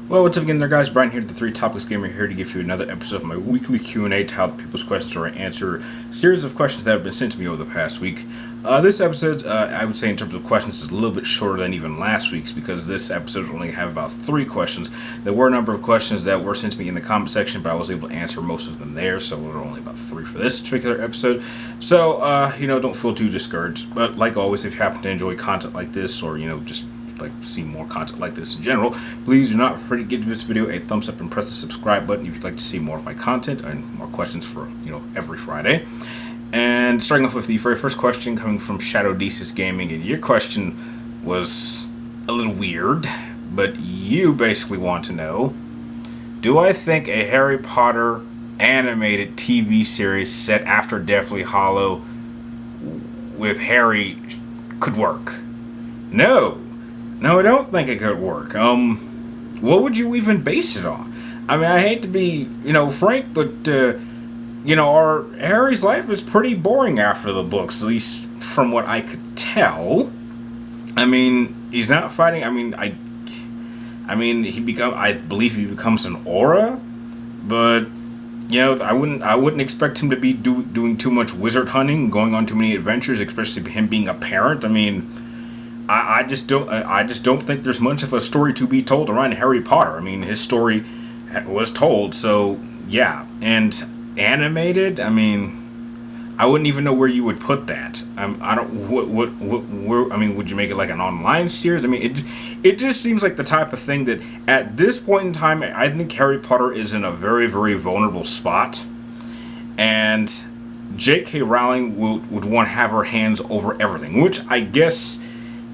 Well, what's up again there, guys? Brian here, the Three Topics Gamer, here to give you another episode of my weekly Q&A to help people's questions or answer a series of questions that have been sent to me over the past week. This episode, I would say in terms of questions, is a little bit shorter than even last week's because this episode only have about 3 questions. There were a number of questions that were sent to me in the comment section, but I was able to answer most of them there, so there were only about 3 for this particular episode. So, don't feel too discouraged. But like always, if you happen to enjoy content like this or, just like to see more content like this in general, please do not forget to give this video a thumbs up and press the subscribe button if you'd like to see more of my content and more questions for every Friday. And starting off with the very first question coming from Shadow Desis Gaming, and your question was a little weird, but you basically want to know, do I think a Harry Potter animated TV series set after Deathly Hallows with Harry could work? No, I don't think it could work. What would you even base it on? I mean, I hate to be, frank, but, our Harry's life is pretty boring after the books, at least from what I could tell. I mean, he's not fighting. I believe he becomes an aura, but, I wouldn't expect him to be doing too much wizard hunting, going on too many adventures, especially him being a parent. I mean, I just don't think there's much of a story to be told around Harry Potter. I mean, his story was told, so yeah. And animated, I mean, I wouldn't even know where you would put that. Would you make it like an online series? I mean, it just seems like the type of thing that at this point in time, I think Harry Potter is in a very, very vulnerable spot, and J.K. Rowling would want to have her hands over everything, which I guess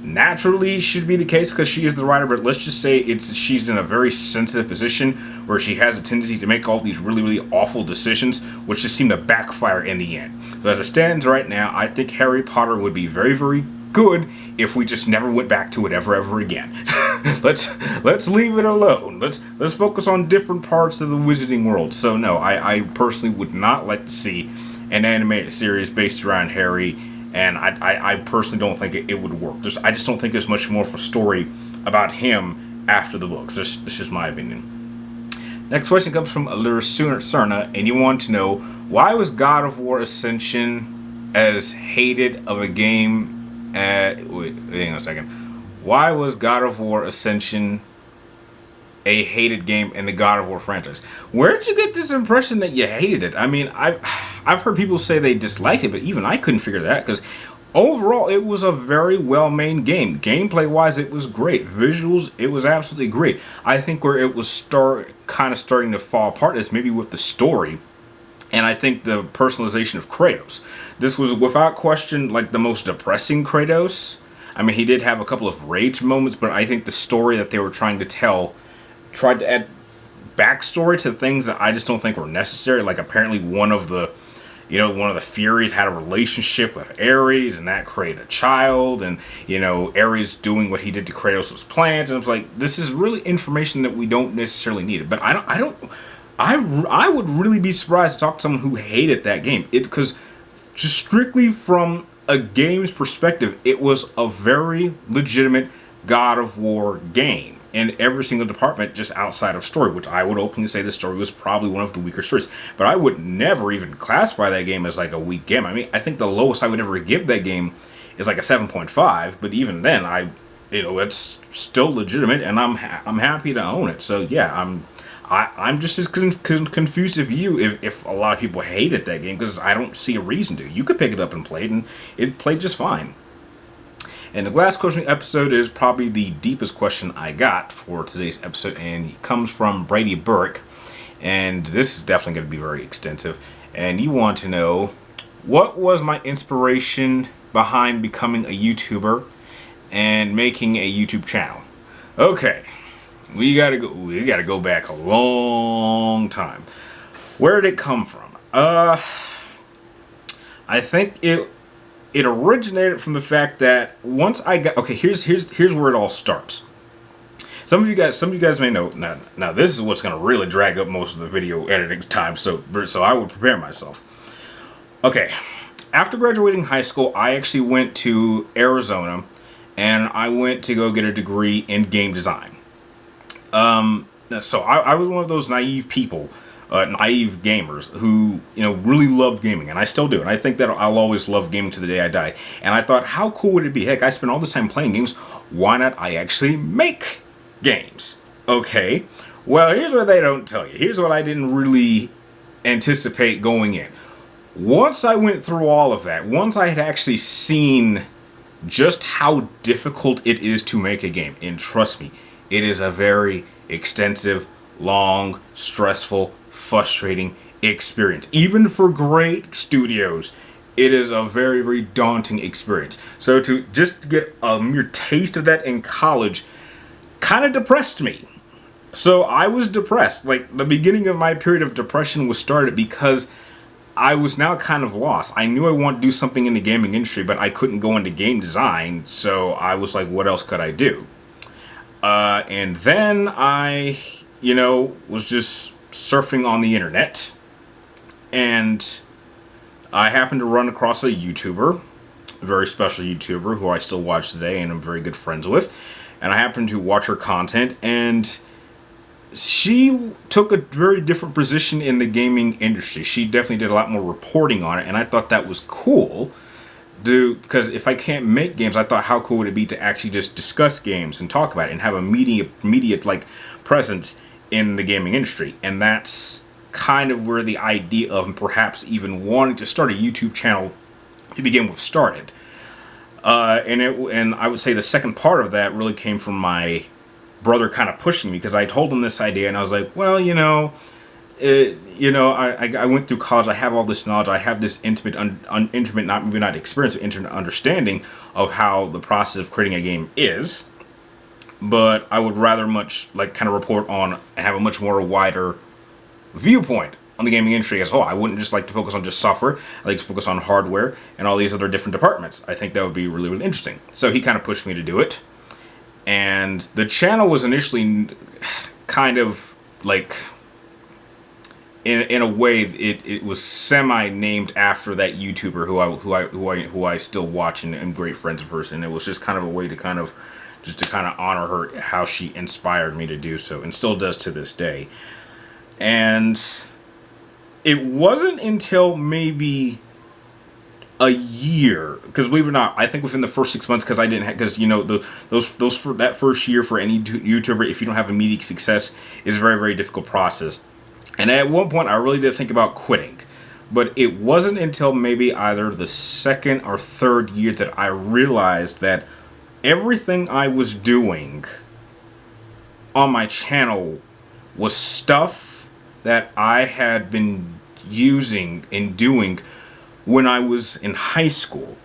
naturally should be the case because she is the writer, but let's just say she's in a very sensitive position where she has a tendency to make all these really, really awful decisions, which just seem to backfire in the end. So as it stands right now, I think Harry Potter would be very, very good if we just never went back to it ever again. let's leave it alone. Let's focus on different parts of the wizarding world. So no, I personally would not like to see an animated series based around Harry. And I personally don't think it would work. I just don't think there's much more of a story about him after the books. This is just my opinion. Next question comes from Allure Cerna, and you want to know, why was God of War Ascension as hated of a game wait, hang on a second. Why was God of War Ascension a hated game in the God of War franchise? Where did you get this impression that you hated it? I mean, I've heard people say they disliked it, but even I couldn't figure that out because overall it was a very well-made game. Gameplay-wise, it was great. Visuals, it was absolutely great. I think where it was kind of starting to fall apart is maybe with the story, and I think the personalization of Kratos. This was without question like the most depressing Kratos. I mean, he did have a couple of rage moments, but I think the story that they were trying to tell tried to add backstory to things that I just don't think were necessary. Like apparently one of the Furies had a relationship with Ares, and that created a child, and Ares doing what he did to Kratos was planned, and I was like, this is really information that we don't necessarily need. But I would really be surprised to talk to someone who hated that game. Because just strictly from a game's perspective, it was a very legitimate God of War game in every single department, just outside of story, which I would openly say the story was probably one of the weaker stories. But I would never even classify that game as like a weak game. I mean, I think the lowest I would ever give that game is like a 7.5, but even then, it's still legitimate, and I'm happy to own it. So yeah, I'm just as confused as you if a lot of people hated that game, because I don't see a reason to. You could pick it up and play it, and it played just fine. And the last question of the episode is probably the deepest question I got for today's episode, and it comes from Brady Burke, and this is definitely going to be very extensive. And you want to know, what was my inspiration behind becoming a YouTuber and making a YouTube channel? Okay, we gotta go back a long time. Where did it come from? I think it originated from the fact that once I got, okay, here's where it all starts. Some of you guys may know. Now this is what's going to really drag up most of the video editing time. So I will prepare myself. Okay, after graduating high school, I actually went to Arizona, and I went to go get a degree in game design. So I was one of those naive people, naive gamers who really loved gaming, and I still do. And I think that I'll always love gaming to the day I die. And I thought, how cool would it be? Heck, I spend all this time playing games. Why not I actually make games? Okay. Well, here's what they don't tell you. Here's what I didn't really anticipate going in. Once I went through all of that, once I had actually seen just how difficult it is to make a game, and trust me, it is a very extensive, long, stressful, frustrating experience. Even for great studios, it is a very, very daunting experience. So to just get a mere taste of that in college kind of depressed me. So I was depressed. Like, the beginning of my period of depression was started because I was now kind of lost. I knew I wanted to do something in the gaming industry, but I couldn't go into game design, so I was like, what else could I do? And then I, was just surfing on the internet, and I happened to run across a YouTuber, a very special YouTuber who I still watch today and I'm very good friends with. And I happened to watch her content, and she took a very different position in the gaming industry. She definitely did a lot more reporting on it, and I thought that was cool. Because if I can't make games, I thought how cool would it be to actually just discuss games and talk about it and have a media like presence in the gaming industry. And that's kind of where the idea of perhaps even wanting to start a YouTube channel to begin with started. And I would say the second part of that really came from my brother kind of pushing me, because I told him this idea and I was like, well, I went through college. I have all this knowledge. I have this intimate, not experience, but intimate understanding of how the process of creating a game is. But I would rather much kind of report on and have a much more wider viewpoint on the gaming industry as a whole. I wouldn't just like to focus on just software. I like to focus on hardware and all these other different departments. I think that would be really, really interesting. So he kind of pushed me to do it. And the channel was initially kind of like, in a way, it was semi-named after that YouTuber who I still watch and am great friends with her. And it was just kind of a way to kind of honor her, how she inspired me to do so, and still does to this day. And it wasn't until maybe a year, because believe it or not, I think within the first 6 months, because I didn't have, because those for that first year for any YouTuber, if you don't have immediate success, is a very, very difficult process. And at one point, I really did think about quitting, but it wasn't until maybe either the second or third year that I realized that everything I was doing on my channel was stuff that I had been using and doing when I was in high school.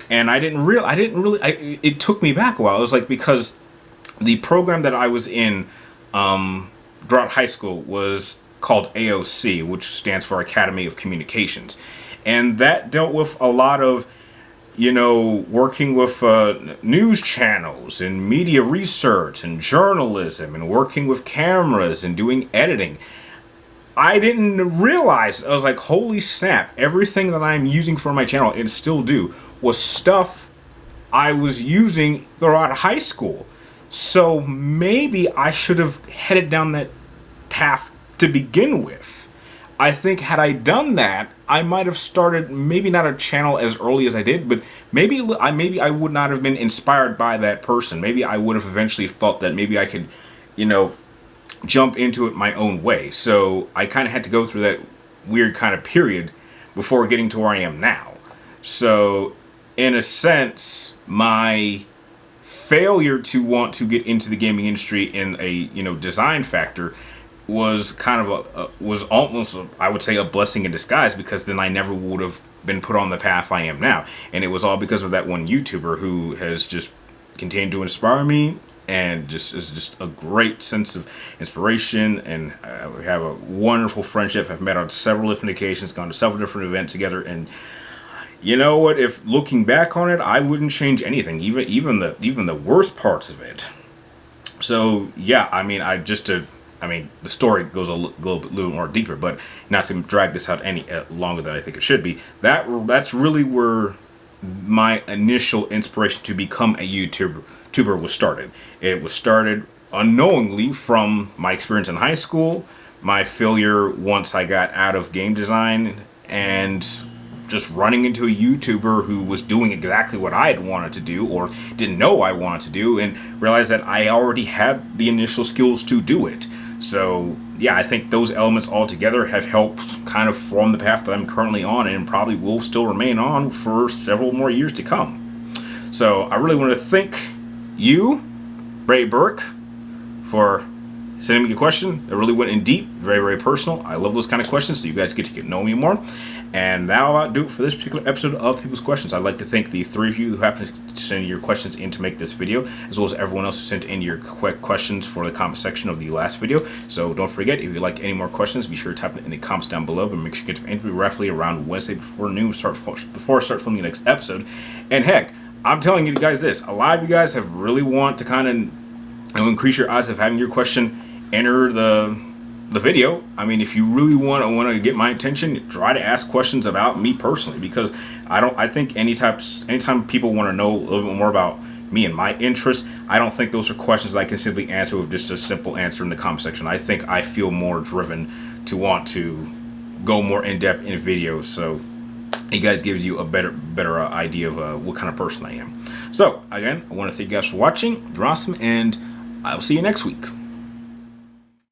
And it took me back a while. It was like, because the program that I was in throughout high school was called AOC, which stands for Academy of Communications. And that dealt with a lot of, working with news channels and media research and journalism and working with cameras and doing editing. I didn't realize, I was like, holy snap, everything that I'm using for my channel, and still do, was stuff I was using throughout high school. So maybe I should have headed down that path to begin with. I think had I done that, I might have started maybe not a channel as early as I did, but maybe I would not have been inspired by that person. Maybe I would have eventually thought that maybe I could, jump into it my own way. So I kind of had to go through that weird kind of period before getting to where I am now. So in a sense, my failure to want to get into the gaming industry in a design factor was kind of was almost, I would say, a blessing in disguise, because then I never would have been put on the path I am now. And it was all because of that one YouTuber who has just continued to inspire me, and just is just a great sense of inspiration. And we have a wonderful friendship. I've met on several different occasions, gone to several different events together, and you know what? If looking back on it, I wouldn't change anything, even the worst parts of it. So yeah, I mean, the story goes a little bit more deeper, but not to drag this out any longer than I think it should be. That's really where my initial inspiration to become a YouTuber was started. It was started unknowingly from my experience in high school, my failure once I got out of game design, and just running into a YouTuber who was doing exactly what I had wanted to do or didn't know I wanted to do, and realized that I already had the initial skills to do it. So yeah, I think those elements all together have helped kind of form the path that I'm currently on and probably will still remain on for several more years to come. So I really want to thank you, Ray Burke, for sending me a question that really went in deep, very, very personal. I love those kind of questions, so you guys get to know me more. And that'll about do it for this particular episode of People's Questions. I'd like to thank the three of you who happened to send your questions in to make this video, as well as everyone else who sent in your quick questions for the comment section of the last video. So don't forget, if you'd like any more questions, be sure to type it in the comments down below, but make sure you get them in roughly around Wednesday before noon, before I start filming the next episode. And heck, I'm telling you guys this, a lot of you guys have really want to kind of increase your odds of having your question enter the video. I mean, if you really want to get my attention, try to ask questions about me personally, because I think anytime people want to know a little bit more about me and my interests, I don't think those are questions I can simply answer with just a simple answer in the comment section. I think I feel more driven to want to go more in depth in videos, so it guys gives you a better idea of what kind of person I am. So again, I want to thank you guys for watching. You're awesome, and I'll see you next week.